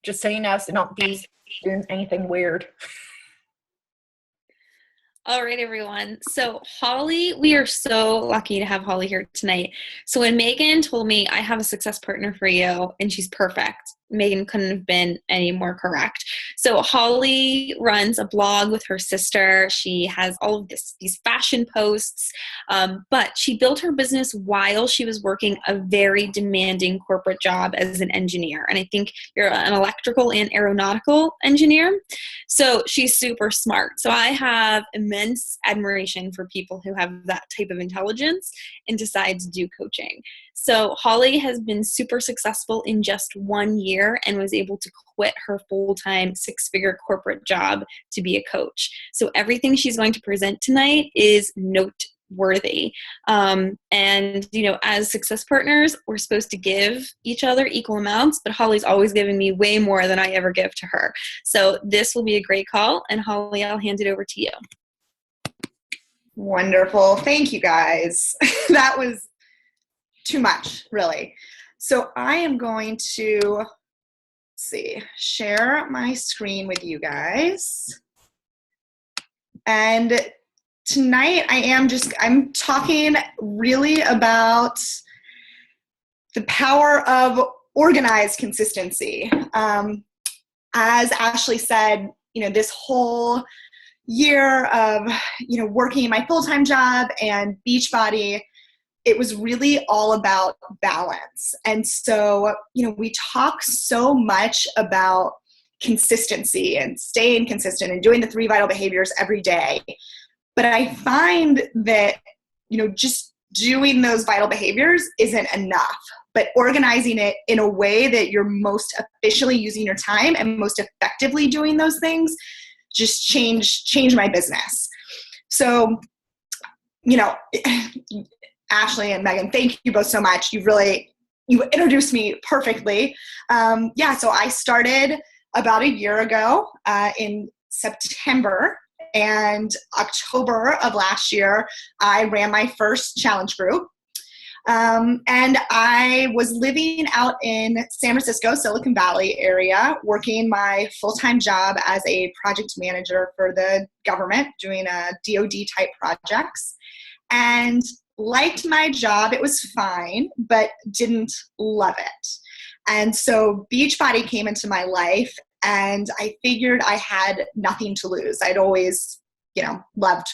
Just saying yes and not be doing anything weird. All right, everyone. So, Holly, we are so lucky to have Holly here tonight. So, when Megan told me I have a success partner for you and she's perfect, Megan couldn't have been any more correct. So, Holly runs a blog with her sister. She has all of these fashion posts, but she built her business while she was working a very demanding corporate job as an engineer. And I think you're an electrical and aeronautical engineer. So she's super smart. So I have immense admiration for people who have that type of intelligence and decide to do coaching. So Holly has been super successful in just 1 year and was able to quit her full-time six-figure corporate job to be a coach. So everything she's going to present tonight is noteworthy. And, as success partners, we're supposed to give each other equal amounts, but Holly's always giving me way more than I ever give to her. So this will be a great call. And Holly, I'll hand it over to you. Wonderful. Thank you, guys. That was too much, really. So I am going to, share my screen with you guys. And tonight I'm talking really about the power of organized consistency. As Ashley said, this whole year of, working in my full-time job and Beachbody, it was really all about balance. And so, we talk so much about consistency and staying consistent and doing the 3 vital behaviors every day. But I find that, just doing those vital behaviors isn't enough, but organizing it in a way that you're most efficiently using your time and most effectively doing those things just change my business. So, Ashley and Megan, thank you both so much. You introduced me perfectly. So I started about a year ago in September, and October of last year, I ran my first challenge group. And I was living out in San Francisco, Silicon Valley area, working my full-time job as a project manager for the government, doing DoD type projects. And liked my job. It was fine, but didn't love it. And so Beachbody came into my life, and I figured I had nothing to lose. I'd always, loved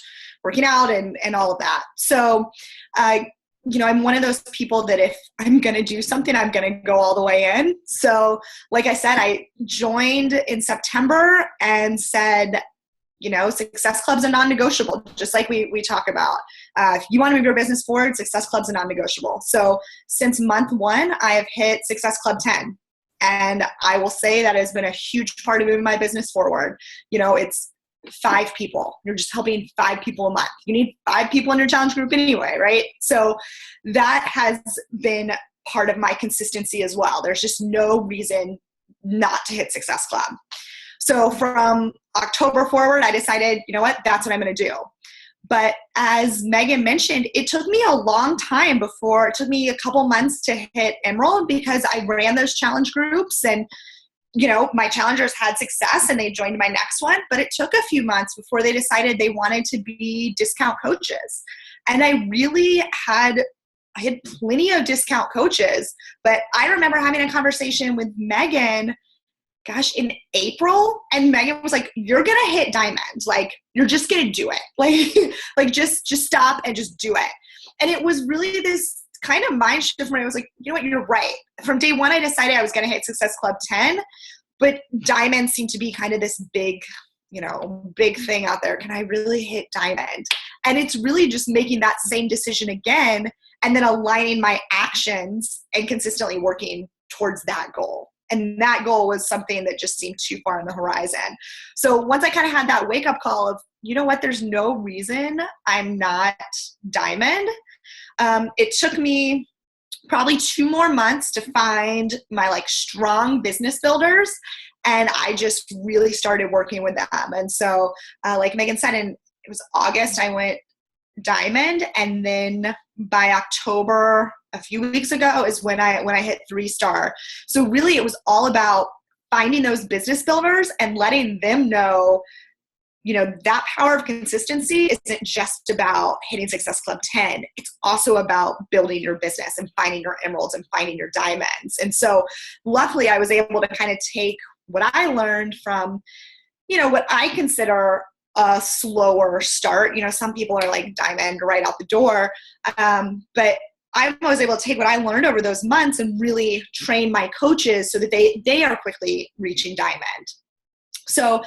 working out and all of that. So, I'm one of those people that if I'm going to do something, I'm going to go all the way in. So, like I said, I joined in September and said, Success Club's a non-negotiable, just like we talk about. If you want to move your business forward, Success Club's a non-negotiable. So since month 1, I have hit Success Club 10. And I will say that has been a huge part of moving my business forward. It's 5 people. You're just helping 5 people a month. You need 5 people in your challenge group anyway, right? So that has been part of my consistency as well. There's just no reason not to hit Success Club. So from October forward, I decided, that's what I'm going to do. But as Megan mentioned, it took me a long time it took me a couple months to hit Emerald, because I ran those challenge groups and, my challengers had success and they joined my next one. But it took a few months before they decided they wanted to be discount coaches. And I had plenty of discount coaches, but I remember having a conversation with Megan in April, and Megan was like, "You're going to hit diamond. Like, you're just going to do it. Like just stop and just do it." And it was really this kind of mind shift where I was like, you know what, you're right. From day 1, I decided I was going to hit Success Club 10, but diamond seemed to be kind of this big thing out there. Can I really hit diamond? And it's really just making that same decision again, and then aligning my actions and consistently working towards that goal. And that goal was something that just seemed too far on the horizon. So once I kind of had that wake up call of, there's no reason I'm not diamond. It took me probably 2 more months to find my strong business builders. And I just really started working with them. And so like Megan said, it was August, I went diamond. And then by October, a few weeks ago, is when I hit 3-star. So really it was all about finding those business builders and letting them know, that power of consistency isn't just about hitting Success Club 10. It's also about building your business and finding your emeralds and finding your diamonds. And so luckily I was able to kind of take what I learned from, what I consider a slower start. Some people are like diamond right out the door. But I was able to take what I learned over those months and really train my coaches so that they are quickly reaching diamond. So,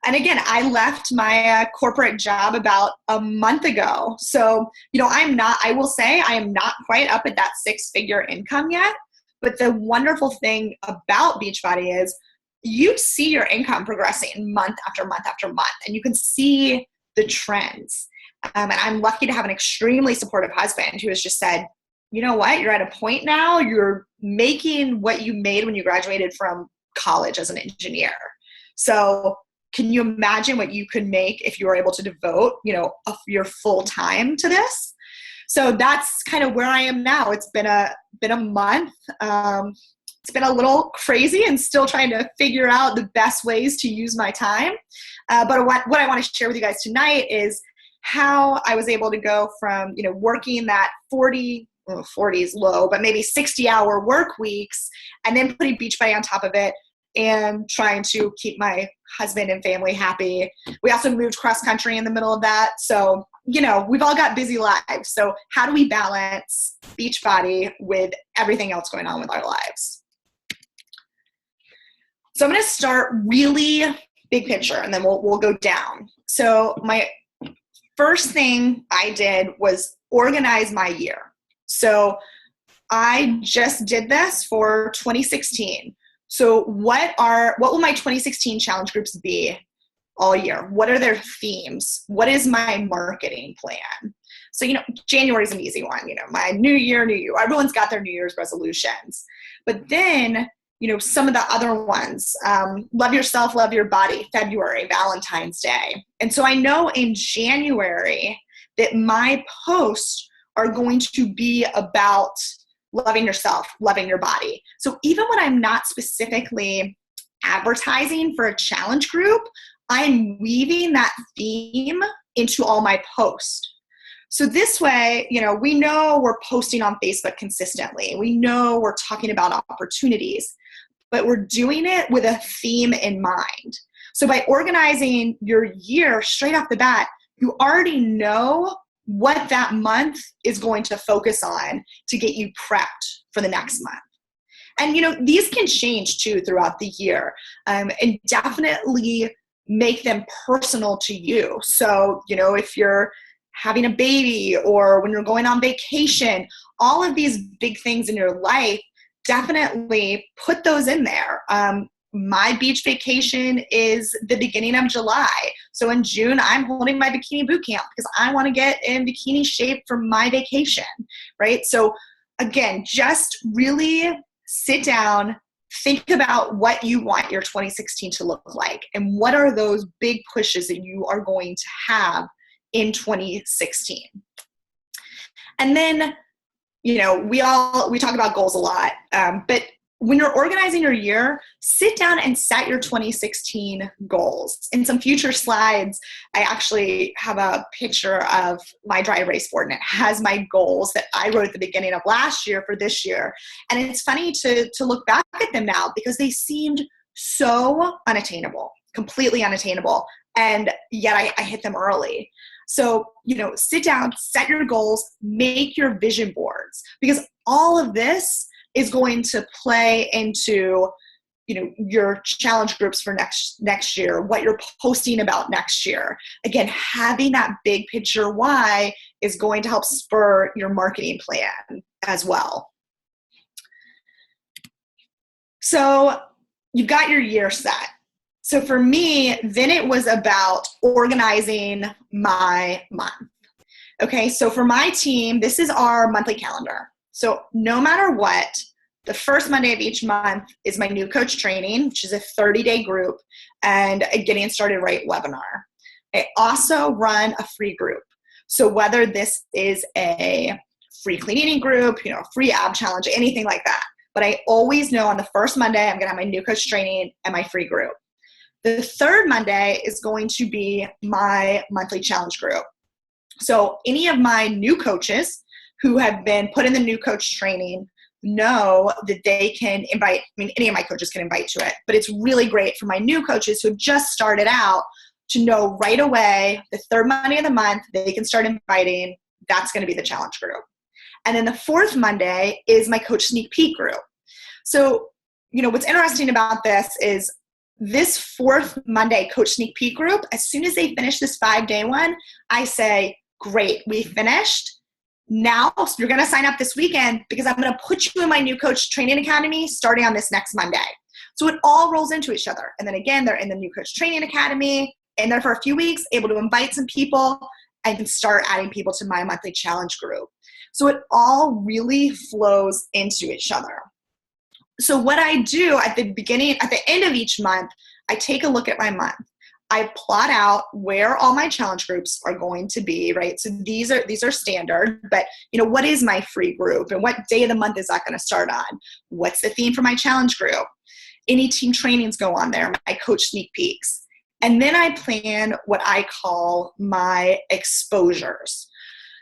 and again, I left my corporate job about a month ago. So, I will say I am not quite up at that 6-figure income yet. But the wonderful thing about Beachbody is you see your income progressing month after month after month, and you can see the trends. And I'm lucky to have an extremely supportive husband who has just said, you know what, you're at a point now, you're making what you made when you graduated from college as an engineer. So can you imagine what you could make if you were able to devote, your full time to this? So that's kind of where I am now. It's been a month. It's been a little crazy and still trying to figure out the best ways to use my time. But what I want to share with you guys tonight is how I was able to go from, working that 40 is low, but maybe 60-hour work weeks, and then putting Beachbody on top of it and trying to keep my husband and family happy. We also moved cross country in the middle of that. So, we've all got busy lives. So how do we balance Beachbody with everything else going on with our lives? So I'm going to start really big picture, and then we'll go down. So my first thing I did was organize my year. So I just did this for 2016. So what will my 2016 challenge groups be all year? What are their themes? What is my marketing plan? So, January is an easy one. My new year, new you. Everyone's got their New Year's resolutions. But then, some of the other ones, love yourself, love your body, February, Valentine's Day. And so I know in January that my posts are going to be about loving yourself, loving your body. So even when I'm not specifically advertising for a challenge group, I'm weaving that theme into all my posts. So this way, we know we're posting on Facebook consistently. We know we're talking about opportunities, but we're doing it with a theme in mind. So by organizing your year straight off the bat, you already know what that month is going to focus on to get you prepped for the next month. And, these can change too throughout the year, and definitely make them personal to you. So, if you're having a baby or when you're going on vacation, all of these big things in your life, definitely put those in there. My beach vacation is the beginning of July. So in June, I'm holding my bikini boot camp because I want to get in bikini shape for my vacation, right? So again, just really sit down, think about what you want your 2016 to look like and what are those big pushes that you are going to have in 2016. And then, we talk about goals a lot, but when you're organizing your year, sit down and set your 2016 goals. In some future slides, I actually have a picture of my dry erase board, and it has my goals that I wrote at the beginning of last year for this year. And it's funny to look back at them now because they seemed so unattainable, completely unattainable. And yet I hit them early. So, sit down, set your goals, make your vision boards, because all of this is going to play into, your challenge groups for next year, what you're posting about next year. Again, having that big picture why is going to help spur your marketing plan as well. So you've got your year set. So for me, then it was about organizing my month. Okay, so for my team, this is our monthly calendar. So no matter what, the first Monday of each month is my new coach training, which is a 30-day group, and a Getting Started Right webinar. I also run a free group. So whether this is a free clean eating group, free ab challenge, anything like that, but I always know on the first Monday, I'm going to have my new coach training and my free group. The third Monday is going to be my monthly challenge group. So any of my new coaches who have been put in the new coach training know that they can invite, any of my coaches can invite to it, but it's really great for my new coaches who have just started out to know right away the third Monday of the month, they can start inviting. That's going to be the challenge group. And then the fourth Monday is my coach sneak peek group. So, what's interesting about this is this fourth Monday coach sneak peek group, as soon as they finish this 5-day one, I say, great, we finished. Now you're going to sign up this weekend because I'm going to put you in my new coach training academy starting on this next Monday. So it all rolls into each other. And then again, they're in the new coach training academy and there for a few weeks, able to invite some people and can start adding people to my monthly challenge group. So it all really flows into each other. So what I do at the end of each month, I take a look at my month. I plot out where all my challenge groups are going to be, right? So these are standard, but what is my free group and what day of the month is that going to start on? What's the theme for my challenge group? Any team trainings go on there, my coach sneak peeks. And then I plan what I call my exposures.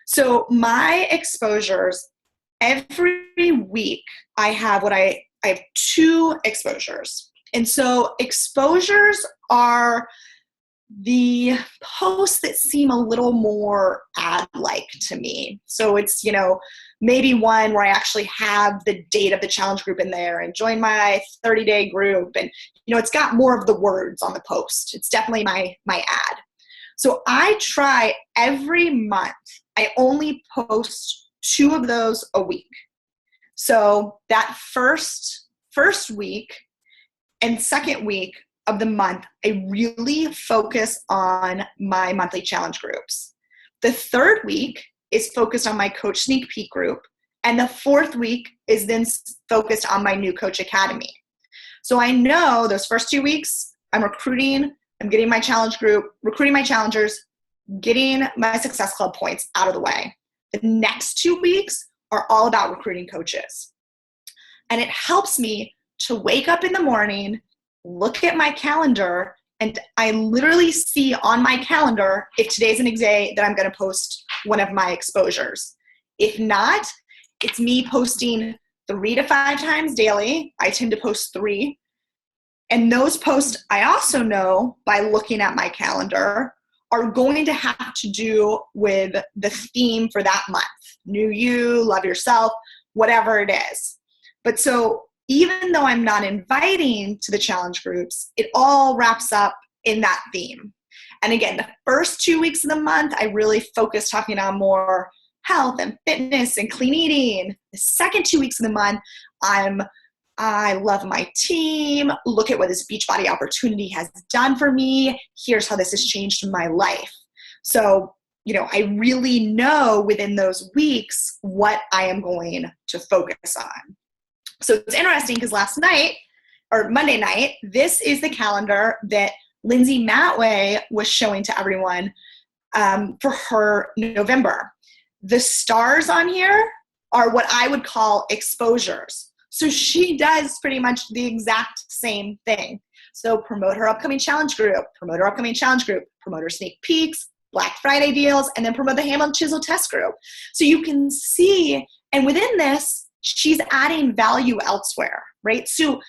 So my exposures, every week I have I have 2 exposures. And so exposures are the posts that seem a little more ad-like to me. So it's, maybe one where I actually have the date of the challenge group in there and join my 30-day group. And, it's got more of the words on the post. It's definitely my ad. So I try every month, I only post 2 of those a week. So that first week and second week of the month, I really focus on my monthly challenge groups. The third week is focused on my coach sneak peek group. And the fourth week is then focused on my new coach academy. So I know those first 2 weeks, I'm recruiting, I'm getting my challenge group, recruiting my challengers, getting my Success Club points out of the way. The next 2 weeks are all about recruiting coaches. And it helps me to wake up in the morning, look at my calendar, and I literally see on my calendar if today's an day that I'm going to post one of my exposures. If not, it's me posting 3 to 5 times daily. I tend to post 3. And those posts I also know by looking at my calendar are going to have to do with the theme for that month. New you, love yourself, whatever it is. But so even though I'm not inviting to the challenge groups, it all wraps up in that theme. And again, the first 2 weeks of the month, I really focus talking on more health and fitness and clean eating. The second 2 weeks of the month, I love my team. Look at what this Beachbody opportunity has done for me. Here's how this has changed my life. So, I really know within those weeks what I am going to focus on. So it's interesting because Monday night, this is the calendar that Lindsay Matway was showing to everyone for her November. The stars on here are what I would call exposures. So she does pretty much the exact same thing. So promote her upcoming challenge group, promote her sneak peeks, Black Friday deals, and then promote the Hamel Chisel test group. So you can see, and within this, she's adding value elsewhere, right? So,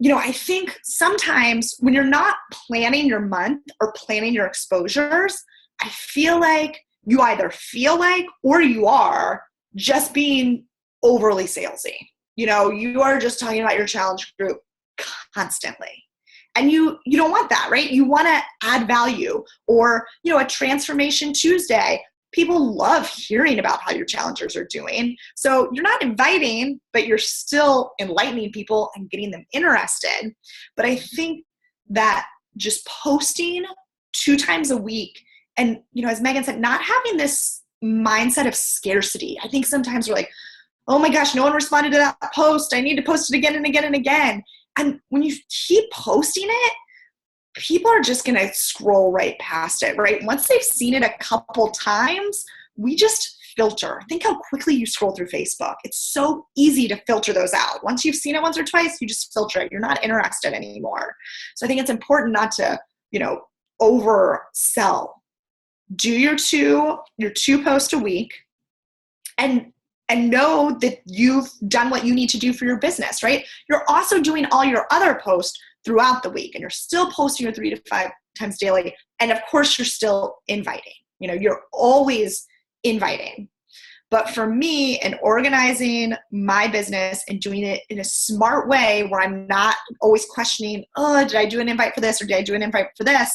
I think sometimes when you're not planning your month or planning your exposures, I feel like you either feel like or you are just being overly salesy. You are just talking about your challenge group constantly. And you don't want that, right? You want to add value or, a Transformation Tuesday. People love hearing about how your challengers are doing. So you're not inviting, but you're still enlightening people and getting them interested. But I think that just posting 2 times a week and, as Megan said, not having this mindset of scarcity. I think sometimes we're like, oh my gosh, no one responded to that post. I need to post it again and again and again. And when you keep posting it, people are just going to scroll right past it, right? Once they've seen it a couple times, we just filter. Think how quickly you scroll through Facebook. It's so easy to filter those out. Once you've seen it once or twice, you just filter it. You're not interested anymore. So I think it's important not to, oversell. Do your two posts a week and know that you've done what you need to do for your business, right? You're also doing all your other posts throughout the week, and you're still posting your 3 to 5 times daily. And of course, you're still inviting. You're always inviting. But for me, in organizing my business and doing it in a smart way where I'm not always questioning, oh, did I do an invite for this or did I do an invite for this?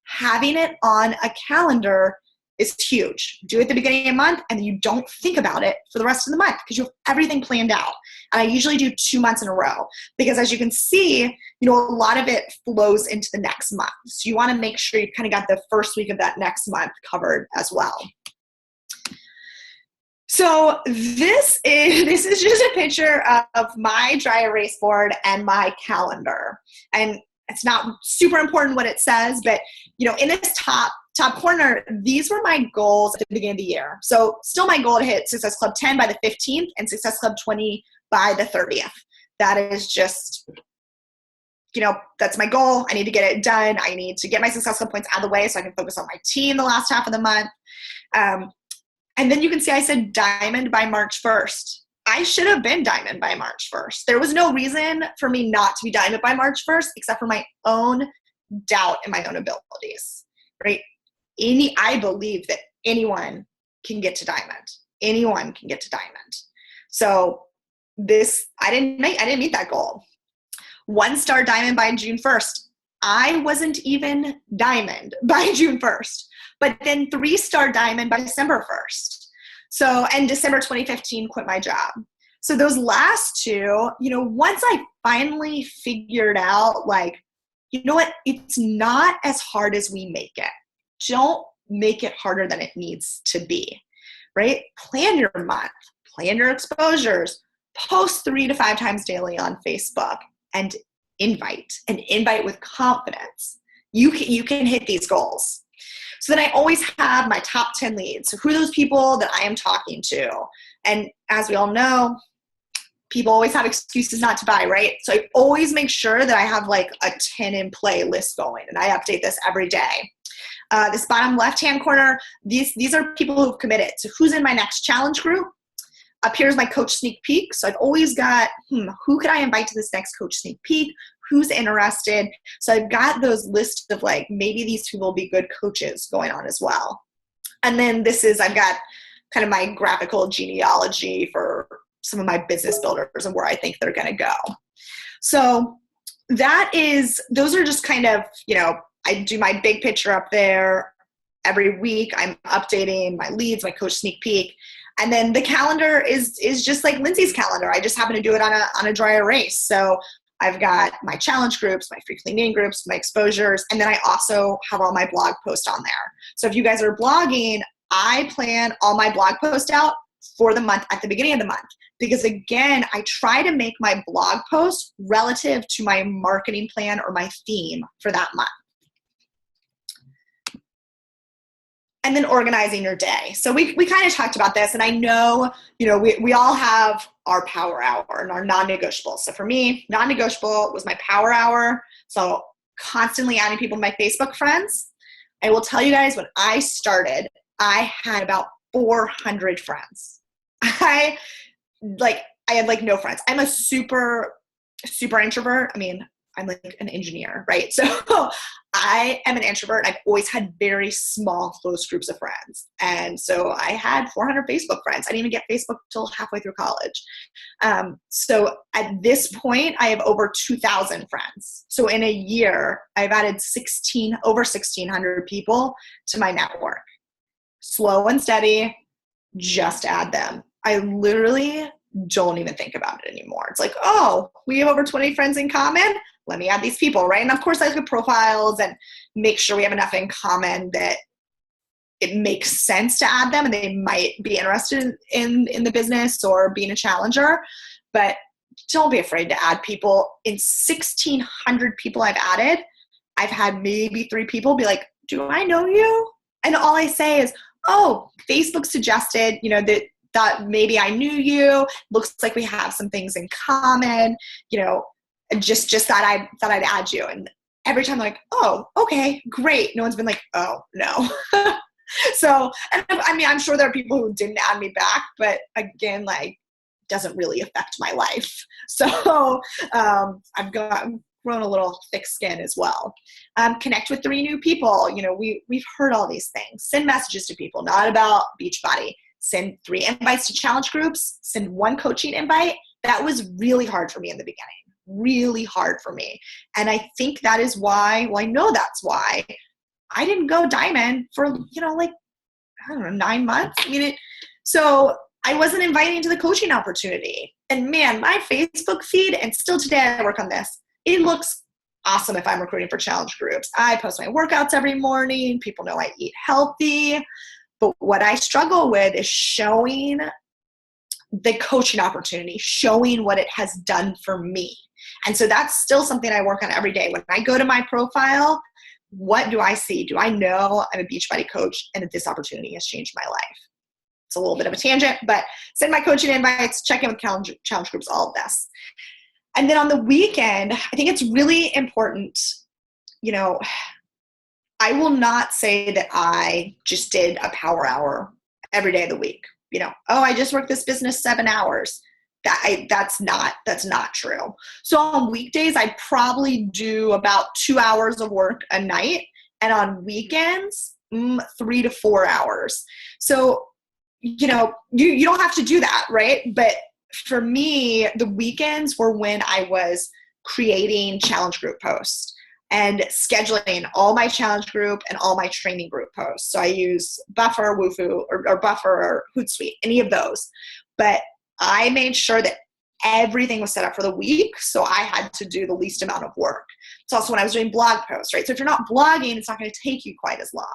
Having it on a calendar is huge. Do it at the beginning of the month, and then you don't think about it for the rest of the month because you have everything planned out. And I usually do 2 months in a row because, as you can see, a lot of it flows into the next month. So you want to make sure you've kind of got the first week of that next month covered as well. So this is just a picture of my dry erase board and my calendar. And it's not super important what it says, but in this top corner, these were my goals at the beginning of the year. So still my goal to hit Success Club 10 by the 15th and Success Club 20 by the 30th. That is just, that's my goal. I need to get it done. I need to get my Success Club points out of the way so I can focus on my team the last half of the month. And then you can see I said diamond by March 1st. I should have been diamond by March 1st. There was no reason for me not to be diamond by March 1st except for my own doubt in my own abilities, right? I believe that anyone can get to diamond. Anyone can get to diamond. So I didn't meet that goal. 1-star diamond by June 1st. I wasn't even diamond by June 1st, but then 3-star diamond by December 1st. So, and December 2015, quit my job. So those last two, once I finally figured out, it's not as hard as we make it. Don't make it harder than it needs to be, right? Plan your month, plan your exposures, post 3 to 5 times daily on Facebook, and invite with confidence. You can hit these goals. So then I always have my top 10 leads. So who are those people that I am talking to? And as we all know, people always have excuses not to buy, right? So I always make sure that I have a 10 in play list going, and I update this every day. This bottom left-hand corner, these are people who've committed. So who's in my next challenge group? Up here's my coach sneak peek. So I've always got, who could I invite to this next coach sneak peek? Who's interested? So I've got those lists of maybe these people will be good coaches going on as well. And then I've got kind of my graphical genealogy for some of my business builders and where I think they're going to go. So those are just kind of, I do my big picture up there every week. I'm updating my leads, my coach sneak peek. And then the calendar is just like Lindsay's calendar. I just happen to do it on a dry erase. So I've got my challenge groups, my free cleaning groups, my exposures, and then I also have all my blog posts on there. So if you guys are blogging, I plan all my blog posts out for the month at the beginning of the month. Because again, I try to make my blog post relative to my marketing plan or my theme for that month. And then organizing your day. So we kind of talked about this, and I know, we all have our power hour and our non-negotiables. So for me, non-negotiable was my power hour. So constantly adding people to my Facebook friends. I will tell you guys, when I started, I had about 400 friends. I had no friends. I'm a super, super introvert. I mean, I'm an engineer, right? So I am an introvert. I've always had very small, close groups of friends. And so I had 400 Facebook friends. I didn't even get Facebook till halfway through college. So at this point, I have over 2,000 friends. So in a year, I've added over 1,600 people to my network. Slow and steady, just add them. I literally don't even think about it anymore. It's we have over 20 friends in common. Let me add these people, right? And of course, I look at profiles and make sure we have enough in common that it makes sense to add them and they might be interested in the business or being a challenger. But don't be afraid to add people. In 1,600 people I've added, I've had maybe 3 people be like, do I know you? And all I say is, oh, Facebook suggested, that maybe I knew you. Looks like we have some things in common, just that I'd add you. And every time I'm like, oh, okay, great. No one's been like, oh, no. So, and I mean, I'm sure there are people who didn't add me back, but again, like, doesn't really affect my life. So I've grown a little thick skin as well. Connect with 3 new people. We've heard all these things. Send messages to people, not about Beachbody. Send 3 invites to challenge groups. Send 1 coaching invite. That was really hard for me in the beginning. Really hard for me. And I think that is why, I know that's why I didn't go diamond for, 9 months. So I wasn't inviting to the coaching opportunity. And man, my Facebook feed, and still today I work on this, it looks awesome if I'm recruiting for challenge groups. I post my workouts every morning. People know I eat healthy. But what I struggle with is showing the coaching opportunity, showing what it has done for me. And so that's still something I work on every day. When I go to my profile, what do I see? Do I know I'm a Beachbody coach and that this opportunity has changed my life? It's a little bit of a tangent, but send my coaching invites, check in with challenge groups, all of this. And then on the weekend, I think it's really important, I will not say that I just did a power hour every day of the week. I just worked this business 7 hours. That's not true. So on weekdays, I probably do about 2 hours of work a night. And on weekends, 3 to 4 hours. So, you don't have to do that, right? But for me, the weekends were when I was creating challenge group posts and scheduling all my challenge group and all my training group posts. So I use Buffer, Wufoo, or Buffer or Hootsuite, any of those. But I made sure that everything was set up for the week, so I had to do the least amount of work. It's also when I was doing blog posts, right? So if you're not blogging, it's not going to take you quite as long.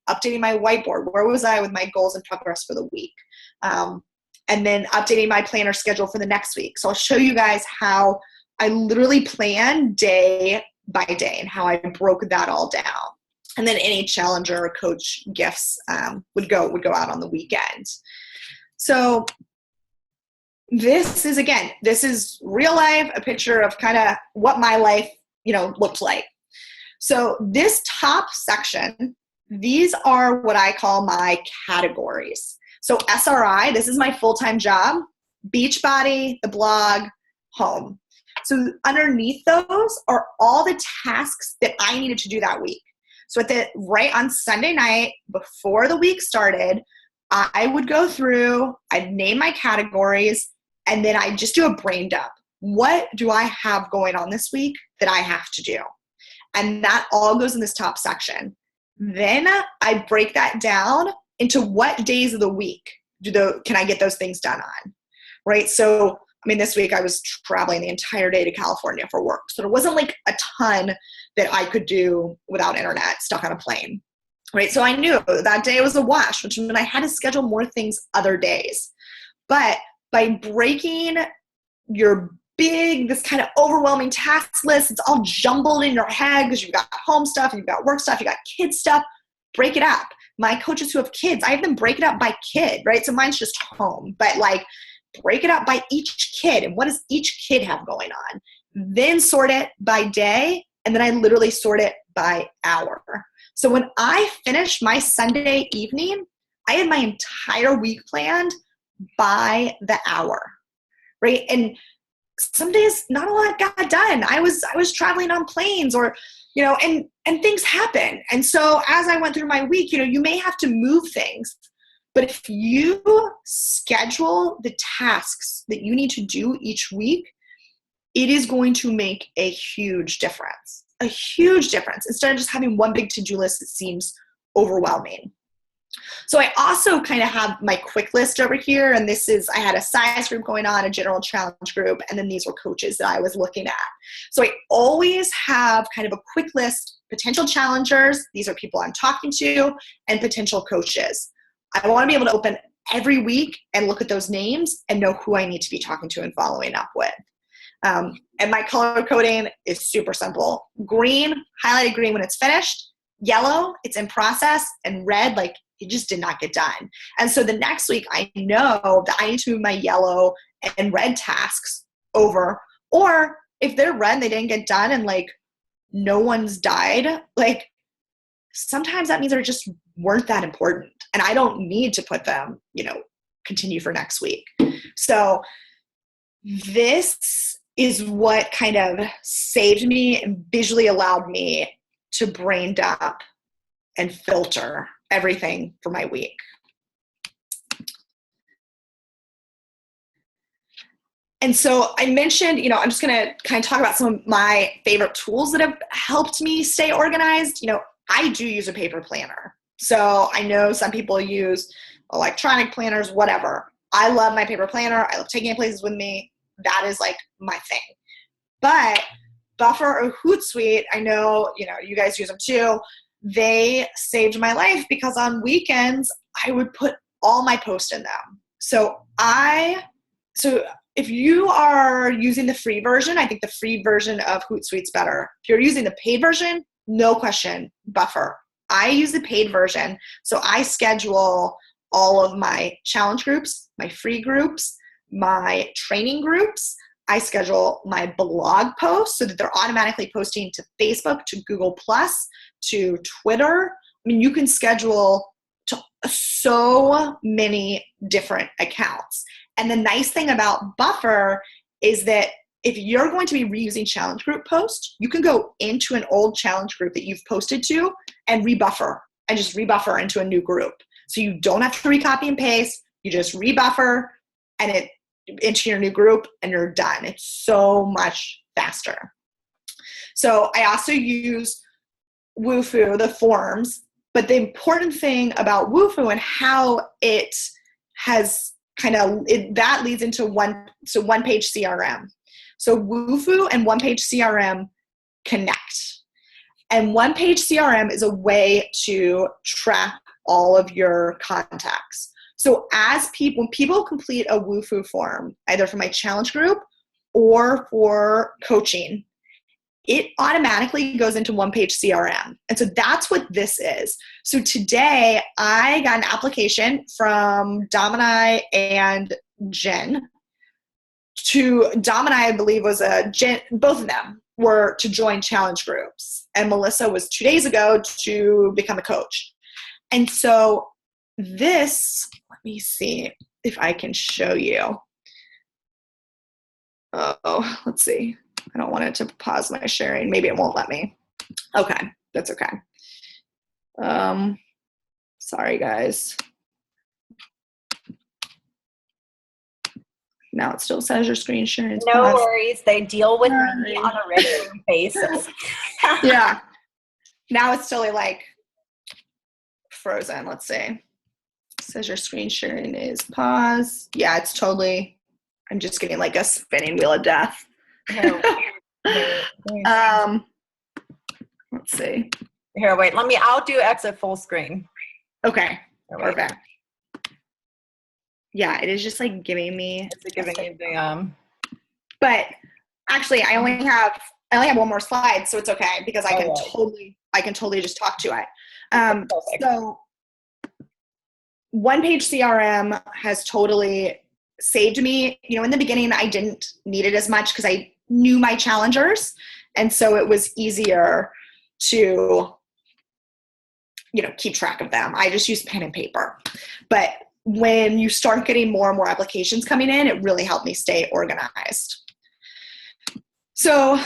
Updating my whiteboard, where was I with my goals and progress for the week? And then updating my planner schedule for the next week. So I'll show you guys how I literally plan day by day and how I broke that all down. And then any challenger or coach gifts would go out on the weekend. So this is real life, a picture of kind of what my life, looked like. So this top section, these are what I call my categories. So SRI, this is my full-time job, Beachbody, the blog, home. So underneath those are all the tasks that I needed to do that week. So right on Sunday night, before the week started, I would go through, I'd name my categories, and then I just do a brain dump. What do I have going on this week that I have to do? And that all goes in this top section. Then I break that down into what days of the week can I get those things done on, right? So, this week I was traveling the entire day to California for work. So there wasn't like a ton that I could do without internet, stuck on a plane, right? So I knew that day was a wash, which meant I had to schedule more things other days. But by breaking this kind of overwhelming task list, it's all jumbled in your head because you've got home stuff, you've got work stuff, you've got kids stuff, break it up. My coaches who have kids, I have them break it up by kid, right? So mine's just home, but like break it up by each kid and what does each kid have going on? Then sort it by day, and then I literally sort it by hour. So when I finished my Sunday evening, I had my entire week planned by the hour, right? And some days not a lot got done. I was traveling on planes or, and things happen. And so as I went through my week, you may have to move things, but if you schedule the tasks that you need to do each week, it is going to make a huge difference, instead of just having one big to-do list that seems overwhelming. So I also kind of have my quick list over here, and I had a size group going on, a general challenge group, and then these were coaches that I was looking at. So I always have kind of a quick list, potential challengers, these are people I'm talking to, and potential coaches. I want to be able to open every week and look at those names and know who I need to be talking to and following up with. And my color coding is super simple. Green, highlighted green when it's finished, yellow, it's in process, and red, like it just did not get done. And so the next week I know that I need to move my yellow and red tasks over, or if they're red and they didn't get done and like no one's died, like sometimes that means they just weren't that important and I don't need to put them, continue for next week. So this is what kind of saved me and visually allowed me to brain dump and filter everything for my week. And so I mentioned, I'm just going to kind of talk about some of my favorite tools that have helped me stay organized. I do use a paper planner. So I know some people use electronic planners, whatever. I love my paper planner. I love taking it places with me. That is like my thing. But Buffer or Hootsuite, I know, you guys use them too. They saved my life because on weekends I would put all my posts in them. So if you are using the free version, I think the free version of Hootsuite's better. If you're using the paid version, no question, Buffer. I use the paid version, so I schedule all of my challenge groups, my free groups, my training groups. I schedule my blog posts so that they're automatically posting to Facebook, to Google+, to Twitter. I mean, you can schedule to so many different accounts. And the nice thing about Buffer is that if you're going to be reusing challenge group posts, you can go into an old challenge group that you've posted to and rebuffer and just rebuffer into a new group. So you don't have to recopy and paste. You just rebuffer and it into your new group and you're done. It's so much faster. So I also use Wufoo, the forms, but the important thing about Wufoo and how it has that leads into one-page CRM. So Wufoo and one-page CRM connect. And one-page CRM is a way to track all of your contacts. So when people complete a Wufoo form, either for my challenge group or for coaching, it automatically goes into one-page CRM. And so that's what this is. So today I got an application from Domini and Jen. Domini, I believe, was both of them were to join challenge groups. And Melissa was 2 days ago to become a coach. And so this, let me see if I can show you. Oh, let's see. I don't want it to pause my sharing. Maybe it won't let me. Okay, that's okay. Sorry, guys. Now it still says your screen sharing is No paused. worries. They deal with me on a regular basis. Yeah. Now it's totally like frozen. Let's see. It says your screen sharing is paused. Yeah, it's totally, I'm just getting like a spinning wheel of death. Let's see. Here, wait. I'll do exit full screen. Okay. Here, wait. Perfect. Yeah, it is just like giving me. It's giving you the But actually, I only have one more slide, so it's okay because I can totally just talk to it. So one-page CRM has totally saved me. In the beginning, I didn't need it as much because I knew my challengers, and so it was easier to keep track of them. I just use pen and paper. But when you start getting more and more applications coming in, it really helped me stay organized. So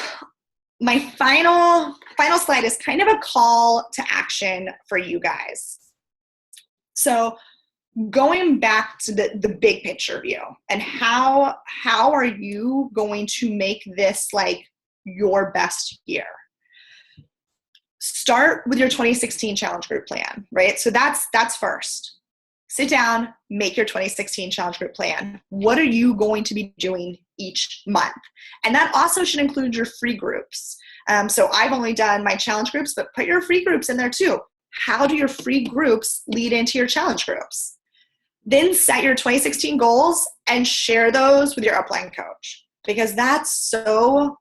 my final slide is kind of a call to action for you guys. So going back to the big picture view and how are you going to make this like your best year? Start with your 2016 challenge group plan, right? So that's first. Sit down, make your 2016 challenge group plan. What are you going to be doing each month? And that also should include your free groups. So I've only done my challenge groups, but put your free groups in there too. How do your free groups lead into your challenge groups? Then set your 2016 goals and share those with your upline coach because that's so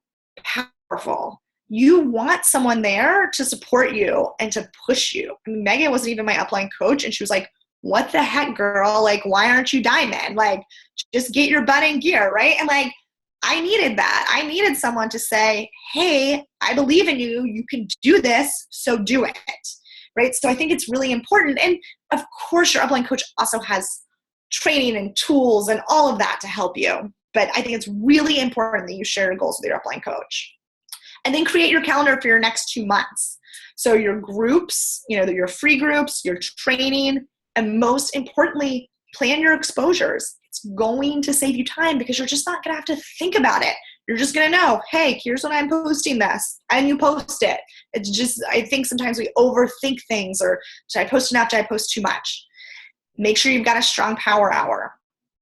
powerful. you want someone there to support you and to push you. I mean, Megan wasn't even my upline coach, and she was like, what the heck, girl? Like, why aren't you diamond? Like, just get your butt in gear, right? And like, I needed that. I needed someone to say, hey, I believe in you. You can do this, so do it, right? So I think it's really important. And of course, your upline coach also has training and tools and all of that to help you. But I think it's really important that you share your goals with your upline coach. And then create your calendar for your next 2 months. So your groups, your free groups, your training, and most importantly, plan your exposures. It's going to save you time because you're just not going to have to think about it. You're just going to know, hey, here's when I'm posting this, and you post it. It's just, I think sometimes we overthink things, or should I post enough? Did I post too much? Make sure you've got a strong power hour.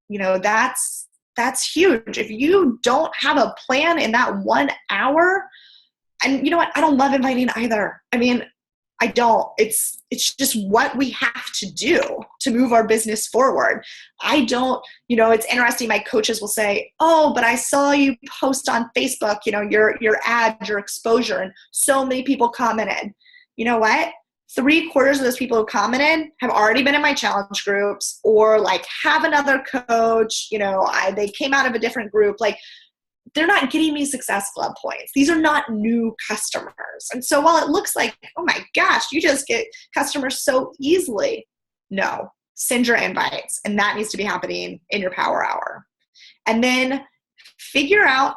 That's huge. If you don't have a plan in that 1 hour, and you know what? I don't love inviting either. I mean, I don't. It's just what we have to do to move our business forward. I don't, it's interesting. My coaches will say, oh, but I saw you post on Facebook, your ad, your exposure, and so many people commented. You know what? 3/4 of those people who commented have already been in my challenge groups, or like have another coach, they came out of a different group. Like, they're not getting me Success Club points. These are not new customers. And so while it looks like, oh my gosh, you just get customers so easily, no, send your invites. And that needs to be happening in your power hour. And then figure out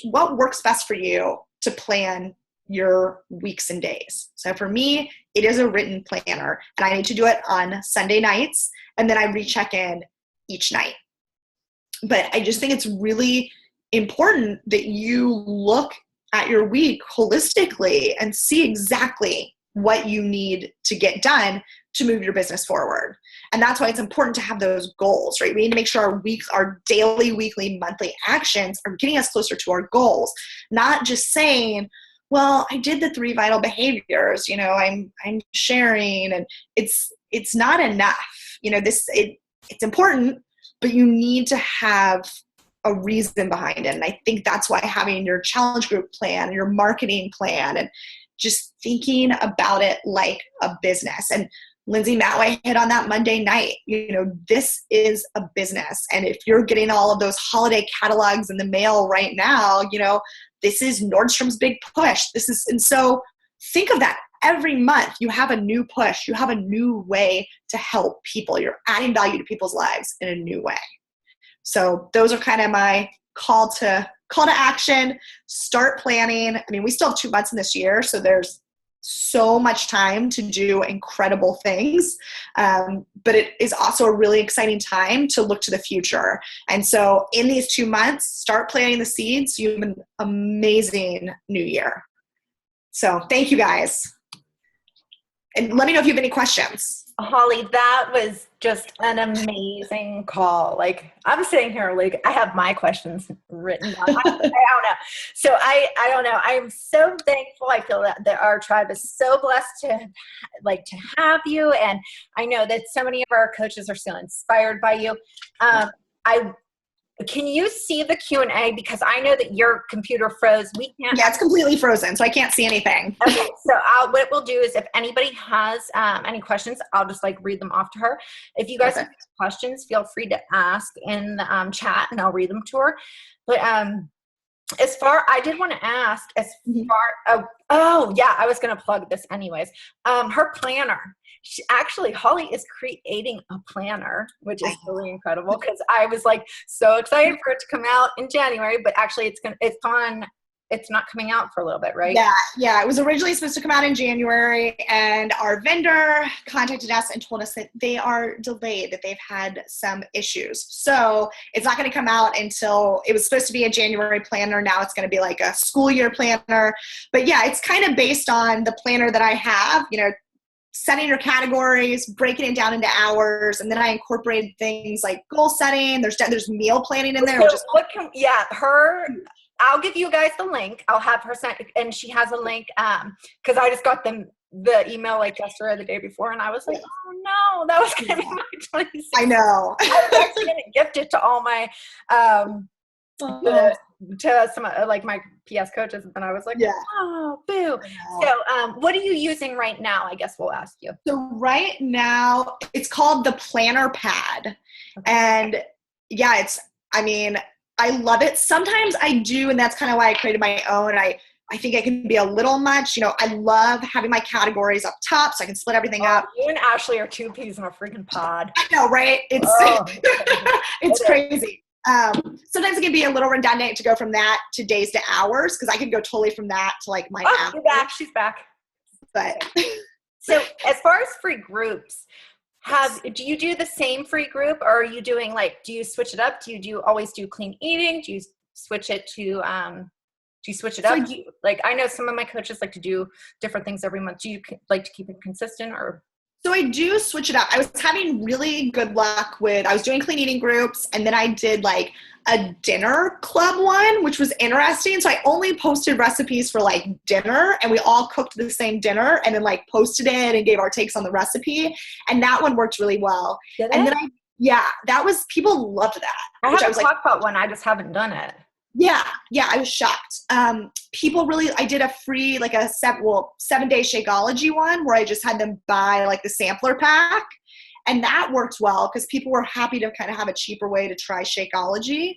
what works best for you to plan your weeks and days. So for me, it is a written planner, and I need to do it on Sunday nights, and then I recheck in each night. But I just think it's really important that you look at your week holistically and see exactly what you need to get done to move your business forward. And that's why it's important to have those goals, right? We need to make sure our daily, weekly, monthly actions are getting us closer to our goals, not just saying, well, I did the 3 vital behaviors, I'm sharing, and it's not enough. It's important, but you need to have a reason behind it. And I think that's why having your challenge group plan, your marketing plan, and just thinking about it like a business. And Lindsay Matway hit on that Monday night. This is a business. And if you're getting all of those holiday catalogs in the mail right now, this is Nordstrom's big push. And so think of that. Every month you have a new push. You have a new way to help people. You're adding value to people's lives in a new way. So those are kind of my call to action. Start planning. I mean, we still have 2 months in this year, so there's so much time to do incredible things. But it is also a really exciting time to look to the future. And so in these 2 months, start planting the seeds. You have an amazing new year. So thank you guys. And let me know if you have any questions. Holly, that was just an amazing call. Like, I'm sitting here, like, I have my questions written down. I don't know. So I don't know. I'm so thankful. I feel that our tribe is so blessed to have you. And I know that so many of our coaches are so inspired by you. Can you see the Q&A? Because I know that your computer froze. We can't. Yeah, it's completely frozen, so I can't see anything. Okay, so what we'll do is if anybody has any questions, I'll just read them off to her. If you guys have questions, feel free to ask in the chat, and I'll read them to her. But I did want to ask I was going to plug this anyways. Her planner. Holly is creating a planner, which is really incredible because I was so excited for it to come out in January, but actually it's not coming out for a little bit, right? Yeah. It was originally supposed to come out in January, and our vendor contacted us and told us that they are delayed, that they've had some issues. So it's not going to come out until, it was supposed to be a January planner. Now it's going to be like a school year planner. But yeah, it's kind of based on the planner that I have, setting your categories, breaking it down into hours, and then I incorporated things like goal setting. There's meal planning in there. I'll give you guys the link. I'll have her send, and she has a link because I just got the email yesterday or the day before, and I was like, oh no, that was going to be my 26. I know. I was actually going to gift it to all my to some like my PS coaches, and I was like, Yeah. oh, boo. So what are you using right now? I guess we'll ask you. So right now it's called the Planner Pad. And yeah, I love it. Sometimes I do, and that's kind of why I created my own. I think it can be a little much. I love having my categories up top so I can split everything up. You and Ashley are two peas in a freaking pod. I know, right? It's crazy. Sometimes it can be a little redundant to go from that to days to hours, because I could go totally from that to like my app. She's back. But so as far as free groups, do you do the same free group, or are you doing do you switch it up? Do you always do clean eating? Do you switch it to up? I know some of my coaches like to do different things every month. Do you like to keep it consistent, or? So I do switch it up. I was having really good luck I was doing clean eating groups, and then I did like a dinner club one, which was interesting. So I only posted recipes for like dinner, and we all cooked the same dinner and then like posted it and gave our takes on the recipe. And that one worked really well. And then people loved that. I haven't talked about one. I just haven't done it. Yeah, I was shocked. I did a free, like a 7-day Shakeology one where I just had them buy like the sampler pack, and that worked well because people were happy to kind of have a cheaper way to try Shakeology.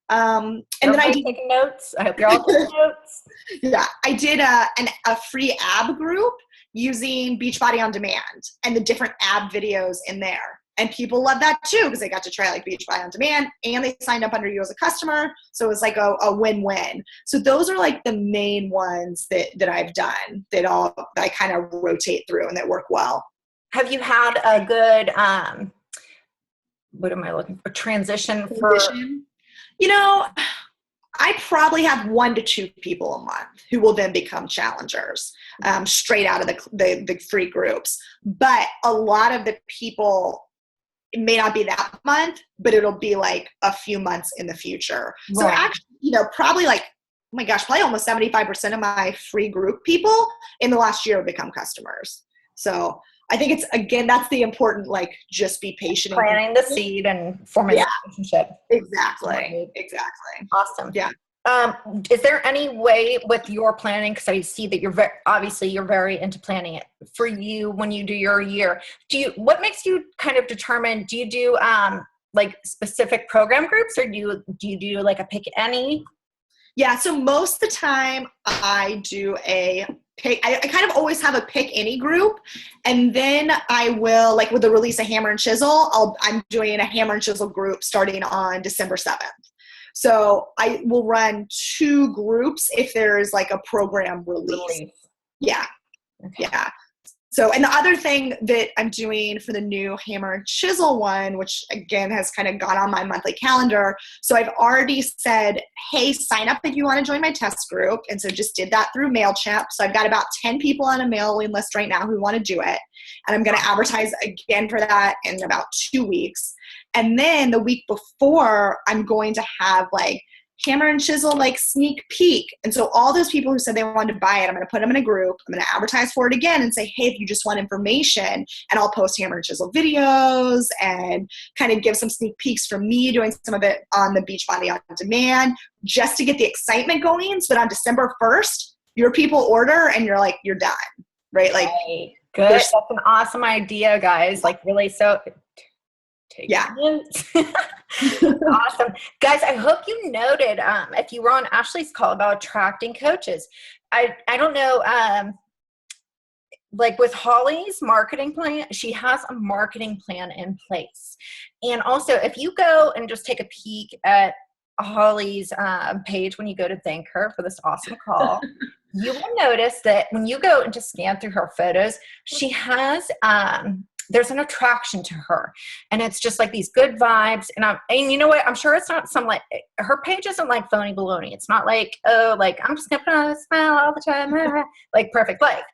And then I did taking notes. I hope you're all taking notes. Yeah, I did a free ab group using Beachbody On Demand and the different ab videos in there. And people love that too, because they got to try like Beachbody On Demand, and they signed up under you as a customer. So it was like a win-win. So those are like the main ones that I've done that I kind of rotate through and that work well. Have you had a good, what am I looking for? Transition? I probably have 1 to 2 people a month who will then become challengers straight out of the free groups. But a lot of the people, it may not be that month, but it'll be like a few months in the future. Right. So actually, probably like, oh my gosh, probably almost 75% of my free group people in the last year have become customers. So I think that's the important, just be patient. Planting the seed and forming a relationship. Exactly. Awesome. Yeah. Is there any way with your planning, because I see that you're very into planning it for you when you do your year, what makes you kind of determine, do you do specific program groups, or do you do like a pick any? Yeah. So most of the time I do I kind of always have a pick any group, and then I will, like with the release of Hammer and Chisel, I'm doing a Hammer and Chisel group starting on December 7th. So I will run 2 groups if there's like a program release. Yeah. Okay. Yeah. So, and the other thing that I'm doing for the new Hammer and Chisel one, which again has kind of gone on my monthly calendar. So I've already said, hey, sign up if you want to join my test group. And so just did that through MailChimp. So I've got about 10 people on a mailing list right now who want to do it. And I'm going to advertise again for that in about 2 weeks. And then the week before, I'm going to have like Hammer and Chisel sneak peek. And so all those people who said they wanted to buy it, I'm going to put them in a group. I'm going to advertise for it again and say, hey, if you just want information, and I'll post Hammer and Chisel videos and kind of give some sneak peeks from me doing some of it on the Beachbody On Demand, just to get the excitement going, so that on December 1st, your people order and you're done, right? Good. That's an awesome idea, guys. Really, so yeah. Awesome. Guys, I hope you noted, if you were on Ashley's call about attracting coaches, I don't know, with Holly's marketing plan, she has a marketing plan in place. And also, if you go and just take a peek at Holly's page when you go to thank her for this awesome call, you will notice that when you go and just scan through her photos, she has there's an attraction to her, and it's just like these good vibes. And you know what? I'm sure it's not some her page isn't like phony baloney. It's not I'm just gonna put on a smile all the time, perfect life.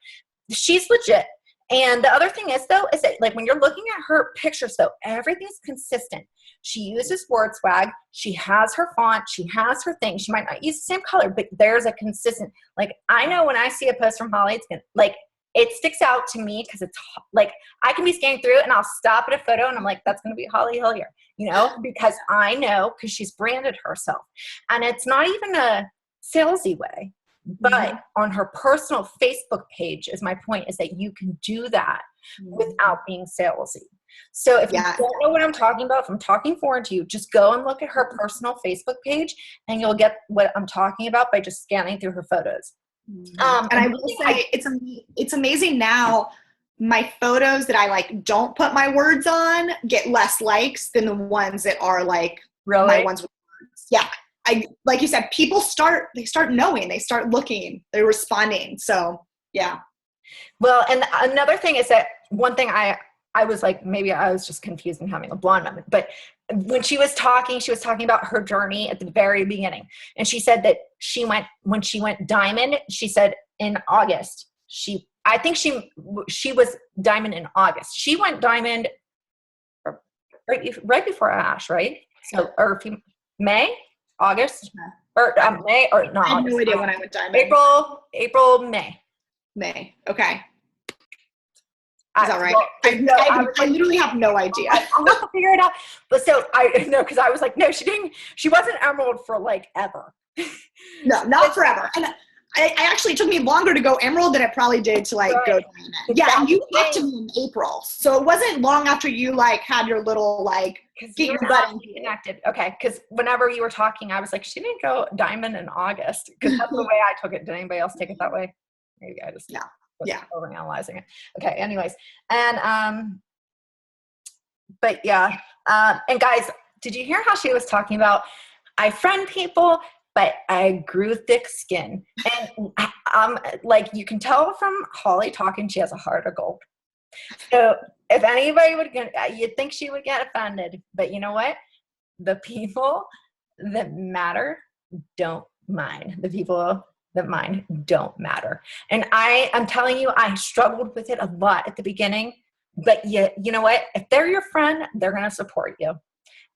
She's legit. And the other thing is that when you're looking at her pictures, though, everything's consistent. She uses word swag. She has her font. She has her thing. She might not use the same color, but there's a consistent, I know when I see a post from Holly, it's gonna, it sticks out to me because it's like I can be scanning through and I'll stop at a photo and I'm like, that's going to be Holly Hillier, because I know because she's branded herself. And it's not even a salesy way, but on her personal Facebook page is my point, is that you can do that without being salesy. So if you don't know what I'm talking about, if I'm talking foreign to you, just go and look at her personal Facebook page and you'll get what I'm talking about by just scanning through her photos. And I will say it's amazing now. My photos that I like don't put my words on get less likes than the ones that are like my ones with words. Yeah. I like you said, people start knowing, they start looking, they're responding. So yeah. Well, and another thing is that one thing I was like, maybe I was just confused and having a blonde moment, but when she was talking about her journey at the very beginning. And she said that when she went diamond, she said in August, I think she was diamond in August. She went diamond right before Ash, right? So, or May, August, or May, or not. I have no idea when I went diamond. April, May. Okay. Is that right? Well, I literally have no idea. I'm going to figure it out. But so I know, because I was like, no, she wasn't emerald for like ever. No, not forever. And I actually, it took me longer to go emerald than it probably did to like go diamond. Yeah, and you talked to me in April. So it wasn't long after you like had your little like get your butt connected. Okay, because whenever you were talking, I was like, she didn't go diamond in August, because that's the way I took it. Did anybody else take it that way? Maybe I just overanalyzing it. Okay, anyways. And but yeah. And guys, did you hear how she was talking about I friend people, but I grew thick skin? And like you can tell from Holly talking, she has a heart of gold. So if anybody you'd think she would get offended, but you know what? The people that matter don't mind. The people that mind don't matter. And I'm telling you, I struggled with it a lot at the beginning, but you know what? If they're your friend, they're going to support you.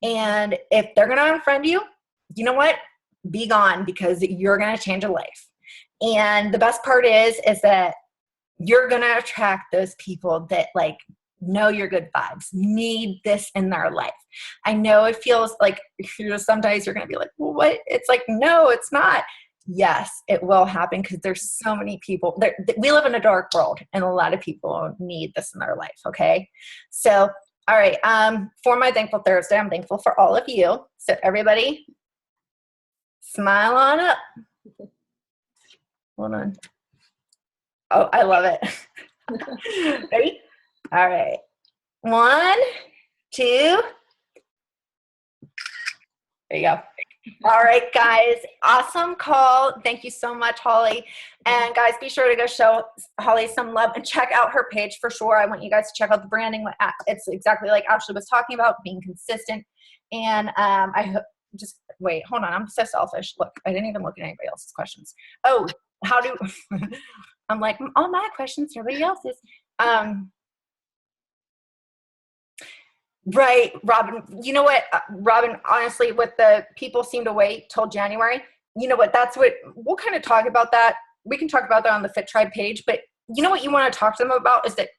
And if they're going to unfriend you, you know what? Be gone, because you're going to change a life. And the best part is that you're going to attract those people that like know your good vibes, need this in their life. I know it feels like some days you're going to be like, well, what? It's like, no, it's not. Yes, it will happen, because there's so many people. We live in a dark world, and a lot of people need this in their life, okay? So, all right, for my Thankful Thursday, I'm thankful for all of you. So everybody, smile on up. Hold on. Oh, I love it. Ready? All right. 1, 2. There you go. All right, guys. Awesome call. Thank you so much, Holly. And guys, be sure to go show Holly some love and check out her page for sure. I want you guys to check out the branding. It's exactly like Ashley was talking about, being consistent. And I hope, just wait, hold on. I'm so selfish. Look, I didn't even look at anybody else's questions. Oh, how do I'm like, all my questions, everybody else's. Right, Robin. You know what, Robin, honestly, what the people seem to wait till January, you know what, that's what, we'll kind of talk about that. We can talk about that on the Fit Tribe page, but you know what you want to talk to them about is that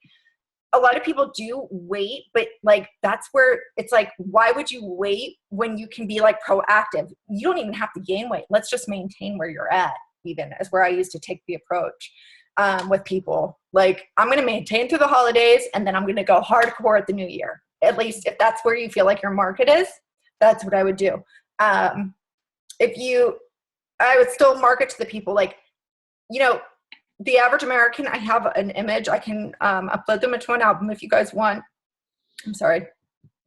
a lot of people do wait, but like, that's where it's like, why would you wait when you can be like proactive? You don't even have to gain weight. Let's just maintain where you're at, even, is where I used to take the approach with people. Like, I'm going to maintain through the holidays, and then I'm going to go hardcore at the new year. At least if that's where you feel like your market is, that's what I would do. I would still market to the people, like, the average American. I have an image. I can upload them into an album if you guys want. I'm sorry, I'm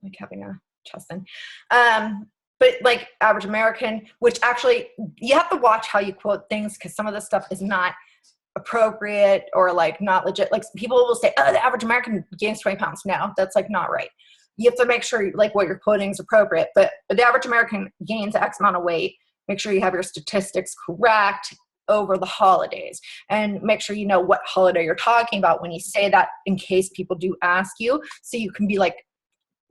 like having a chest in. But like average American, which actually you have to watch how you quote things, because some of the stuff is not appropriate or like not legit. Like people will say, oh, the average American gains 20 pounds. No, that's like not right. You have to make sure like what you're quoting is appropriate, but the average American gains X amount of weight. Make sure you have your statistics correct over the holidays, and make sure you know what holiday you're talking about when you say that, in case people do ask you, so you can be like,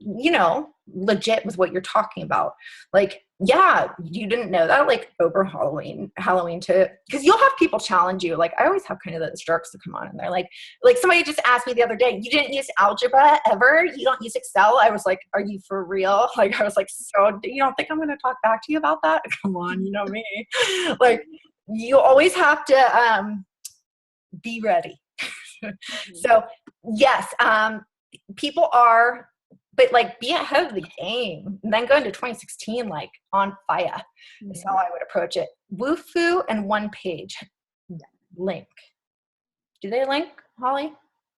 legit with what you're talking about. Like, yeah, you didn't know that, like over Halloween to, because you'll have people challenge you. Like I always have kind of those jerks to come on and they're like somebody just asked me the other day, you didn't use algebra ever? You don't use Excel? I was like, are you for real? Like I was like, so you don't think I'm going to talk back to you about that? Come on, you know me. Like you always have to be ready. So yes, people are, but like be ahead of the game and then go into 2016 like on fire. That's how I would approach it. Wufoo and One Page link. Do they link, Holly?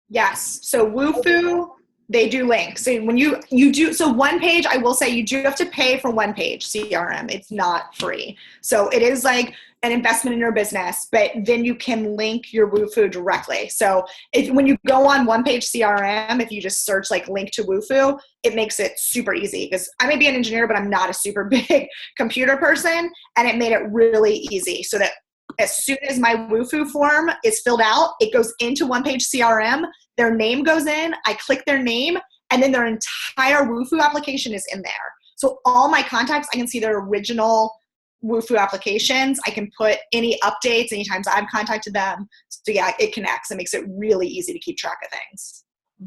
Yes. So Wufoo, they do link. So when you do, so One Page, I will say you do have to pay for One Page CRM. It's not free. So it is like an investment in your business, but then you can link your Wufoo directly. So when you go on One Page CRM, if you just search like link to Wufoo, it makes it super easy because I may be an engineer, but I'm not a super big computer person. And it made it really easy so that as soon as my Wufoo form is filled out, it goes into One Page CRM. Their name goes in. I click their name, and then their entire Wufoo application is in there. So all my contacts, I can see their original Wufoo applications. I can put any updates anytime I've contacted them. So yeah, it connects. It makes it really easy to keep track of things.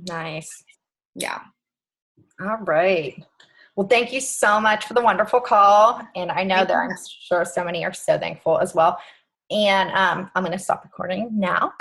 Nice. Yeah. All right. Well, thank you so much for the wonderful call. And I know that I'm sure so many are so thankful as well. And I'm going to stop recording now.